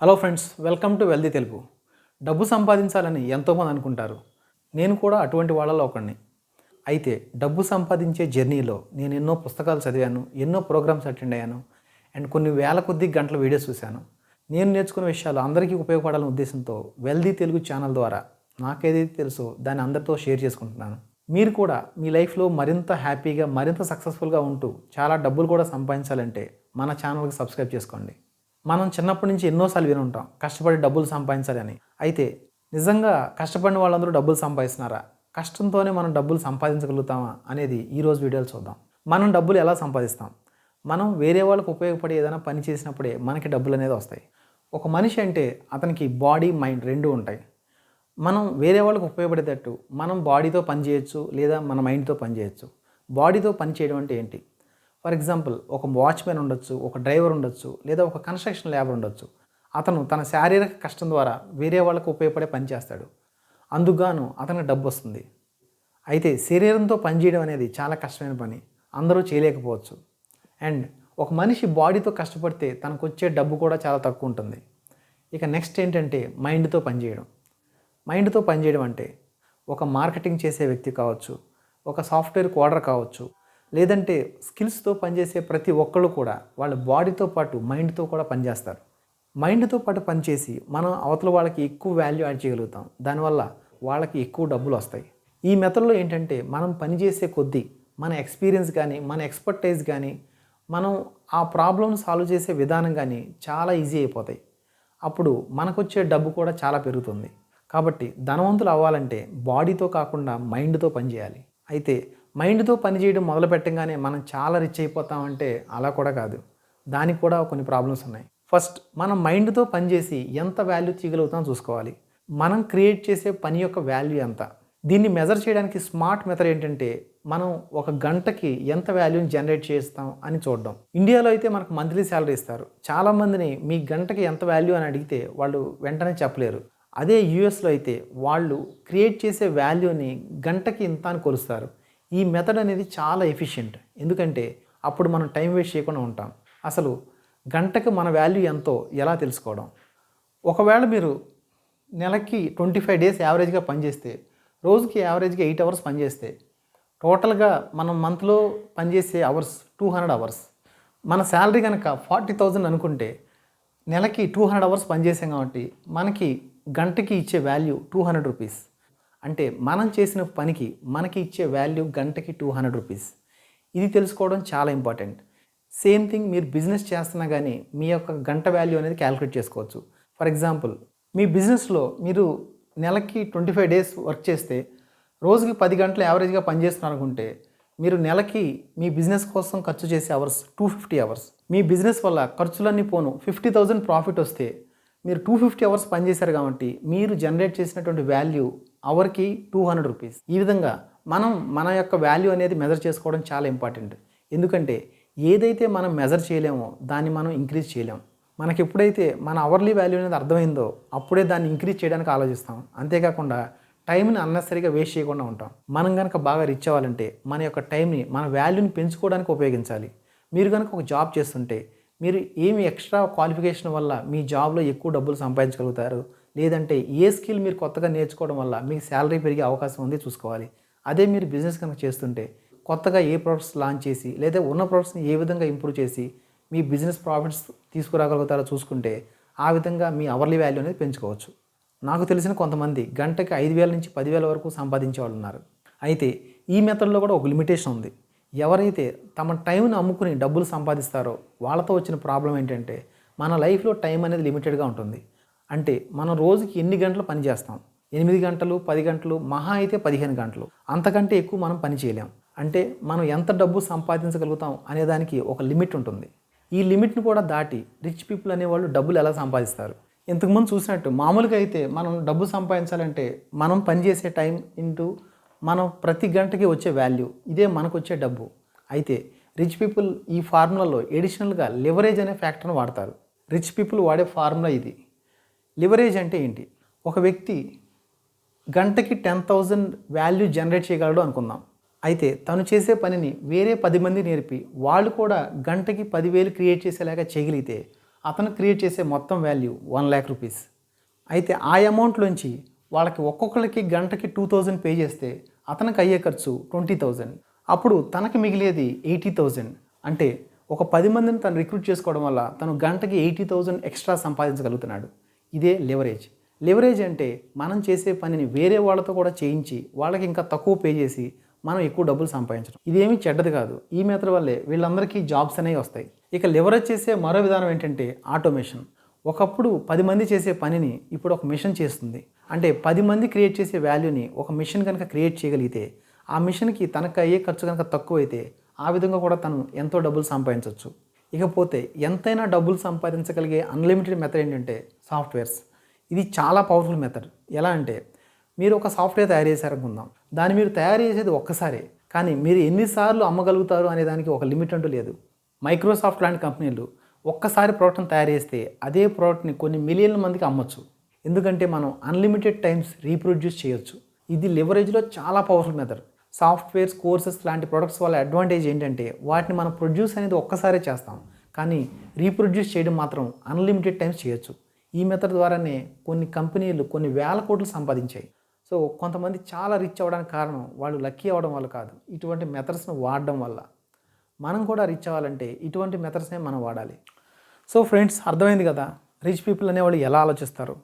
Hello friends, welcome to wealthy Telugu. డబ్బు సంపాదించాలని ఎంతోమంది అనుకుంటారు. నేను కూడా అటువంటి వాళ్ళలో ఒకడిని. అయితే డబ్బు సంపాదించే జర్నీలో నేను ఎన్నో పుస్తకాలు చదివాను, ఎన్నో ప్రోగ్రామ్స్ అటెండ్ అయ్యాను అండ్ కొన్ని వేల కొద్ది గంటల వీడియోస్ చూశాను. నేను నేర్చుకున్న విషయాలు అందరికీ ఉపయోగపడాలనే ఉద్దేశంతో వెల్దీ తెలుగు ఛానల్ ద్వారా నాకేదైతే తెలుసో దాన్ని అందరితో షేర్ చేసుకుంటున్నాను. మీరు కూడా మీ లైఫ్లో మరింత హ్యాపీగా, మరింత సక్సెస్ఫుల్గా ఉంటూ చాలా డబ్బులు కూడా సంపాదించాలంటే మన ఛానల్కి సబ్స్క్రైబ్ చేసుకోండి. మనం చిన్నప్పటి నుంచి ఎన్నోసార్లు విని ఉంటాం కష్టపడి డబ్బులు సంపాదించాలని. అయితే నిజంగా కష్టపడిన వాళ్ళందరూ డబ్బులు సంపాదిస్తున్నారా? కష్టంతోనే మనం డబ్బులు సంపాదించగలుగుతామా అనేది ఈరోజు వీడియోలో చూద్దాం. మనం డబ్బులు ఎలా సంపాదిస్తాం? మనం వేరే వాళ్ళకు ఉపయోగపడే ఏదైనా పని చేసినప్పుడే మనకి డబ్బులు అనేది వస్తాయి. ఒక మనిషి అంటే అతనికి బాడీ, మైండ్ రెండూ ఉంటాయి. మనం వేరే వాళ్ళకు ఉపయోగపడేటట్టు మనం బాడీతో పని చేయొచ్చు, లేదా మన మైండ్తో పని చేయొచ్చు. బాడీతో పని చేయడం అంటే ఏంటి? ఫర్ ఎగ్జాంపుల్, ఒక వాచ్మెన్ ఉండొచ్చు, ఒక డ్రైవర్ ఉండొచ్చు, లేదా ఒక కన్స్ట్రక్షన్ లేబర్ ఉండొచ్చు. అతను తన శారీరక కష్టం ద్వారా వేరే వాళ్ళకు ఉపయోగపడే పని చేస్తాడు. అందుకుగాను అతనికి డబ్బు వస్తుంది. అయితే శరీరంతో పనిచేయడం అనేది చాలా కష్టమైన పని, అందరూ చేయలేకపోవచ్చు. అండ్ ఒక మనిషి బాడీతో కష్టపడితే తనకు వచ్చే డబ్బు కూడా చాలా తక్కువ ఉంటుంది. ఇక నెక్స్ట్ ఏంటంటే మైండ్తో పనిచేయడం. మైండ్తో పనిచేయడం అంటే ఒక మార్కెటింగ్ చేసే వ్యక్తి కావచ్చు, ఒక సాఫ్ట్వేర్ కోడర్ కావచ్చు, లేదంటే స్కిల్స్తో పనిచేసే ప్రతి ఒక్కళ్ళు కూడా వాళ్ళ బాడీతో పాటు మైండ్తో కూడా పనిచేస్తారు. మైండ్తో పాటు పనిచేసి మనం అవతల వాళ్ళకి ఎక్కువ వాల్యూ యాడ్ చేయగలుగుతాం. దానివల్ల వాళ్ళకి ఎక్కువ డబ్బులు వస్తాయి. ఈ మెథడ్లో ఏంటంటే మనం పనిచేసే కొద్దీ మన ఎక్స్పీరియన్స్ కానీ, మన ఎక్స్పర్టైజ్ కానీ, మనం ఆ ప్రాబ్లమ్ని సాల్వ్ చేసే విధానం కానీ చాలా ఈజీ అయిపోతాయి. అప్పుడు మనకొచ్చే డబ్బు కూడా చాలా పెరుగుతుంది. కాబట్టి ధనవంతులు అవ్వాలంటే బాడీతో కాకుండా మైండ్తో పనిచేయాలి. అయితే మైండ్తో పనిచేయడం మొదలు పెట్టగానే మనం చాలా రిచ్ అయిపోతామంటే అలా కూడా కాదు. దానికి కూడా కొన్ని ప్రాబ్లమ్స్ ఉన్నాయి. ఫస్ట్, మనం మైండ్తో పనిచేసి ఎంత వాల్యూ తీయగలుగుతామో చూసుకోవాలి. మనం క్రియేట్ చేసే పని యొక్క వాల్యూ ఎంత? దీన్ని మెజర్ చేయడానికి స్మార్ట్ మెథడ్ ఏంటంటే మనం ఒక గంటకి ఎంత వాల్యూని జనరేట్ చేస్తాం అని చూడడం. ఇండియాలో అయితే మనకు మంత్లీ శాలరీ ఇస్తారు. చాలామందిని మీ గంటకి ఎంత వాల్యూ అని అడిగితే వాళ్ళు వెంటనే చెప్పలేరు. అదే యూఎస్లో అయితే వాళ్ళు క్రియేట్ చేసే వాల్యూని గంటకి ఇంత అని కొలుస్తారు. ఈ మెథడ్ అనేది చాలా ఎఫిషియెంట్. ఎందుకంటే అప్పుడు మనం టైం వేస్ట్ చేయకుండా ఉంటాం. అసలు గంటకి మన వాల్యూ ఎంతో ఎలా తెలుసుకోవడం? ఒకవేళ మీరు నెలకి 25 డేస్ యావరేజ్గా పనిచేస్తే, రోజుకి యావరేజ్గా 8 అవర్స్ పనిచేస్తే, టోటల్గా మనం మంత్లో పనిచేసే అవర్స్ 200 అవర్స్. మన శాలరీ కనుక 40,000 అనుకుంటే నెలకి 200 అవర్స్ పనిచేసాం కాబట్టి మనకి గంటకి ఇచ్చే వాల్యూ 200 రూపీస్. అంటే మనం చేసిన పనికి మనకి ఇచ్చే వాల్యూ గంటకి 200 రూపీస్. ఇది తెలుసుకోవడం చాలా ఇంపార్టెంట్. సేమ్ థింగ్ మీరు బిజినెస్ చేస్తున్నా కానీ మీ యొక్క గంట వాల్యూ అనేది క్యాలిక్యులేట్ చేసుకోవచ్చు. ఫర్ ఎగ్జాంపుల్, మీ బిజినెస్లో మీరు నెలకి 25 డేస్ వర్క్ చేస్తే రోజుకి 10 గంటలు యావరేజ్గా పనిచేస్తున్నారు అనుకుంటే మీరు నెలకి మీ బిజినెస్ కోసం ఖర్చు చేసే అవర్స్ 250 అవర్స్. మీ బిజినెస్ వల్ల ఖర్చులన్నీ పోను 50,000 ప్రాఫిట్ వస్తే మీరు 250 అవర్స్ పనిచేశారు కాబట్టి మీరు జనరేట్ చేసినటువంటి వాల్యూ అవర్కి 200 రూపీస్. ఈ విధంగా మనం మన యొక్క వాల్యూ అనేది మెజర్ చేసుకోవడం చాలా ఇంపార్టెంట్. ఎందుకంటే ఏదైతే మనం మెజర్ చేయలేమో దాన్ని మనం ఇంక్రీజ్ చేయలేం. మనకి ఎప్పుడైతే మన అవర్లీ వాల్యూ అనేది అర్థమైందో అప్పుడే దాన్ని ఇంక్రీజ్ చేయడానికి ఆలోచిస్తాం. అంతేకాకుండా టైంని అన్నెసరీగా వేస్ట్ చేయకుండా ఉంటాం. మనం కనుక బాగా రీచ్ అవ్వాలంటే మన యొక్క టైంని, మన వాల్యూని పెంచుకోవడానికి ఉపయోగించాలి. మీరు కనుక ఒక జాబ్ చేస్తుంటే మీరు ఏమి ఎక్స్ట్రా క్వాలిఫికేషన్ వల్ల మీ జాబ్లో ఎక్కువ డబ్బులు సంపాదించగలుగుతారు, లేదంటే ఏ స్కిల్ మీరు కొత్తగా నేర్చుకోవడం వల్ల మీకు శాలరీ పెరిగే అవకాశం ఉంది చూసుకోవాలి. అదే మీరు బిజినెస్ కనుక చేస్తుంటే కొత్తగా ఏ ప్రొడక్ట్స్ లాంచ్ చేసి, లేదా ఉన్న ప్రొడక్ట్స్ని ఏ విధంగా ఇంప్రూవ్ చేసి మీ బిజినెస్ ప్రాఫిట్స్ తీసుకురాగలుగుతారో చూసుకుంటే ఆ విధంగా మీ అవర్లీ వాల్యూ అనేది పెంచుకోవచ్చు. నాకు తెలిసిన కొంతమంది గంటకి 5,000 నుంచి 10,000 వరకు సంపాదించే వాళ్ళు ఉన్నారు. అయితే ఈ మెథడ్లో కూడా ఒక లిమిటేషన్ ఉంది. ఎవరైతే తమ టైంని అమ్ముకుని డబ్బులు సంపాదిస్తారో వాళ్ళతో వచ్చిన ప్రాబ్లం ఏంటంటే మన లైఫ్లో టైం అనేది లిమిటెడ్గా ఉంటుంది. అంటే మనం రోజుకి ఎన్ని గంటలు పని చేస్తాం? 8 గంటలు, 10 గంటలు, మహా అయితే 15 గంటలు. అంతకంటే ఎక్కువ మనం పని చేయలేం. అంటే మనం ఎంత డబ్బు సంపాదించగలుగుతాం అనే దానికి ఒక లిమిట్ ఉంటుంది. ఈ లిమిట్ని కూడా దాటి రిచ్ పీపుల్ అనేవాళ్ళు డబ్బులు ఎలా సంపాదిస్తారు? ఇంతకుముందు చూసినట్టు మామూలుగా అయితే మనం డబ్బు సంపాదించాలంటే మనం పనిచేసే టైం ఇంటూ మనం ప్రతి గంటకి వచ్చే వాల్యూ, ఇదే మనకు వచ్చే డబ్బు. అయితే రిచ్ పీపుల్ ఈ ఫార్ములాలో ఎడిషనల్గా లివరేజ్ అనే ఫ్యాక్టర్ని వాడతారు. రిచ్ పీపుల్ వాడే ఫార్ములా ఇది. లివరేజ్ అంటే ఏంటి? ఒక వ్యక్తి గంటకి 10,000 వాల్యూ జనరేట్ చేయగలడు అనుకుందాం. అయితే తను చేసే పనిని వేరే 10 మంది నేర్పి వాళ్ళు కూడా గంటకి 10,000 క్రియేట్ చేసేలాగా చేయగలిగితే అతను క్రియేట్ చేసే మొత్తం వాల్యూ 1,00,000 రూపీస్. అయితే ఆ అమౌంట్లోంచి వాళ్ళకి ఒక్కొక్కరికి గంటకి 2,000 పే చేస్తే అతనికి అయ్యే ఖర్చు 20,000. అప్పుడు తనకి మిగిలేది 80,000. అంటే ఒక 10 మందిని తను రిక్రూట్ చేసుకోవడం వల్ల తను గంటకి 80,000 ఎక్స్ట్రా సంపాదించగలుగుతున్నాడు. ఇదే లివరేజ్. లివరేజ్ అంటే మనం చేసే పనిని వేరే వాళ్ళతో కూడా చేయించి వాళ్ళకి ఇంకా తక్కువ పే చేసి మనం ఎక్కువ డబ్బులు సంపాదించడం. ఇదేమీ చెడ్డది కాదు. ఈ మెథడ్ వల్లే వీళ్ళందరికీ జాబ్స్ అనేవి వస్తాయి. ఇక లివరేజ్ చేసే మరో విధానం ఏంటంటే ఆటోమేషన్. ఒకప్పుడు 10 మంది చేసే పనిని ఇప్పుడు ఒక మిషన్ చేస్తుంది. అంటే 10 మంది క్రియేట్ చేసే వాల్యూని ఒక మిషన్ కనుక క్రియేట్ చేయగలిగితే ఆ మిషన్కి తనకు అయ్యే ఖర్చు కనుక తక్కువైతే ఆ విధంగా కూడా తను ఎంతో డబ్బులు సంపాదించవచ్చు. ఇకపోతే ఎంతైనా డబ్బులు సంపాదించగలిగే అన్లిమిటెడ్ మెథడ్ ఏంటంటే సాఫ్ట్వేర్స్. ఇది చాలా పవర్ఫుల్ మెథడ్. ఎలా అంటే మీరు ఒక సాఫ్ట్వేర్ తయారు చేశారనుకుందాం. దాన్ని మీరు తయారు చేసేది ఒక్కసారే, కానీ మీరు ఎన్నిసార్లు అమ్మగలుగుతారు అనే దానికి ఒక లిమిట్ అంటూ లేదు. మైక్రోసాఫ్ట్ లాంటి కంపెనీలు ఒక్కసారి ప్రోడక్ట్ని తయారు చేస్తే అదే ప్రోడక్ట్ని కొన్ని మిలియన్ల మందికి అమ్మొచ్చు. ఎందుకంటే మనం అన్లిమిటెడ్ టైమ్స్ రీప్రొడ్యూస్ చేయొచ్చు. ఇది లివరేజ్లో చాలా పవర్ఫుల్ మెథడ్. సాఫ్ట్వేర్స్, కోర్సెస్ లాంటి ప్రొడక్ట్స్ వల్ల అడ్వాంటేజ్ ఏంటంటే వాటిని మనం ప్రొడ్యూస్ అనేది ఒక్కసారే చేస్తాం, కానీ రీప్రొడ్యూస్ చేయడం మాత్రం అన్లిమిటెడ్ టైమ్స్ చేయొచ్చు. ఈ మెథడ్ ద్వారానే కొన్ని కంపెనీలు కొన్ని వేల కోట్లు సంపాదించాయి. సో కొంతమంది చాలా రిచ్ అవ్వడానికి కారణం వాళ్ళు లక్కీ అవ్వడం వల్ల కాదు, ఇటువంటి మెథడ్స్ను వాడడం వల్ల. మనం కూడా రిచ్ అవ్వాలంటే ఇటువంటి మెథడ్స్నే మనం వాడాలి. సో ఫ్రెండ్స్, అర్థమైంది కదా రిచ్ పీపుల్ అనేవాళ్ళు ఎలా ఆలోచిస్తారు.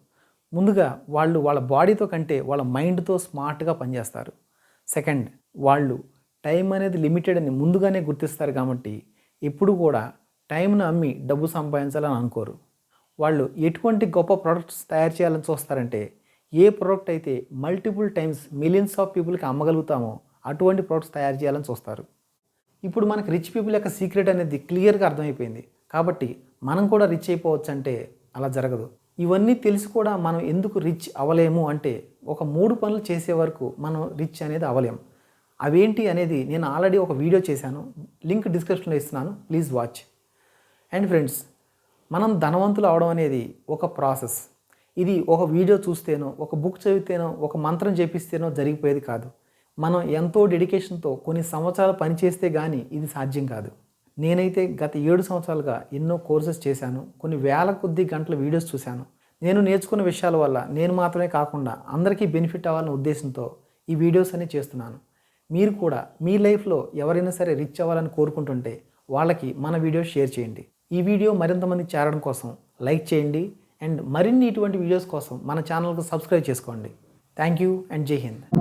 ముందుగా వాళ్ళు వాళ్ళ బాడీతో కంటే వాళ్ళ మైండ్తో స్మార్ట్గా పనిచేస్తారు. సెకండ్, వాళ్ళు టైం అనేది లిమిటెడ్ అని ముందుగానే గుర్తిస్తారు కాబట్టి ఎప్పుడు కూడా టైంను అమ్మి డబ్బు సంపాదించాలని అనుకోరు. వాళ్ళు ఎటువంటి గొప్ప ప్రోడక్ట్స్ తయారు చేయాలని చూస్తారంటే ఏ ప్రోడక్ట్ అయితే మల్టిపుల్ టైమ్స్ మిలియన్స్ ఆఫ్ పీపుల్కి అమ్మగలుగుతామో అటువంటి ప్రోడక్ట్స్ తయారు చేయాలని చూస్తారు. ఇప్పుడు మనకి రిచ్ పీపుల్ యొక్క సీక్రెట్ అనేది క్లియర్గా అర్థమైపోయింది. కాబట్టి మనం కూడా రిచ్ అయిపోవచ్చు అంటే అలా జరగదు. ఇవన్నీ తెలిసి కూడా మనం ఎందుకు రిచ్ అవ్వలేము అంటే ఒక 3 పనులు చేసే వరకు మనం రిచ్ అనేది అవ్వలేము. అవేంటి అనేది నేను ఆల్రెడీ ఒక వీడియో చేశాను, లింక్ డిస్క్రిప్షన్లో ఇస్తున్నాను, ప్లీజ్ వాచ్. అండ్ ఫ్రెండ్స్, మనం ధనవంతులు అవడం అనేది ఒక ప్రాసెస్. ఇది ఒక వీడియో చూస్తేనో, ఒక బుక్ చదివితేనో, ఒక మంత్రం జపిస్తేనో జరిగిపోయేది కాదు. మనం ఎంతో డెడికేషన్తో కొన్ని సంవత్సరాలు పనిచేస్తే కానీ ఇది సాధ్యం కాదు. నేనైతే గత 7 సంవత్సరాలుగా ఎన్నో కోర్సెస్ చేశాను, కొన్ని వేల కొద్ది గంటల వీడియోస్ చూశాను. నేను నేర్చుకున్న విషయాల వల్ల నేను మాత్రమే కాకుండా అందరికీ బెనిఫిట్ అవ్వాలనే ఉద్దేశంతో ఈ వీడియోస్ అన్ని చేస్తున్నాను. మీరు కూడా మీ లైఫ్లో ఎవరైనా సరే రిచ్ అవ్వాలని కోరుకుంటుంటే వాళ్ళకి మన వీడియో షేర్ చేయండి. ఈ వీడియో మరింత మందికి చేరడం కోసం లైక్ చేయండి అండ్ మరిన్ని ఇటువంటి వీడియోస్ కోసం మన ఛానల్కు సబ్స్క్రైబ్ చేసుకోండి. థ్యాంక్ యూ అండ్ జై హింద్.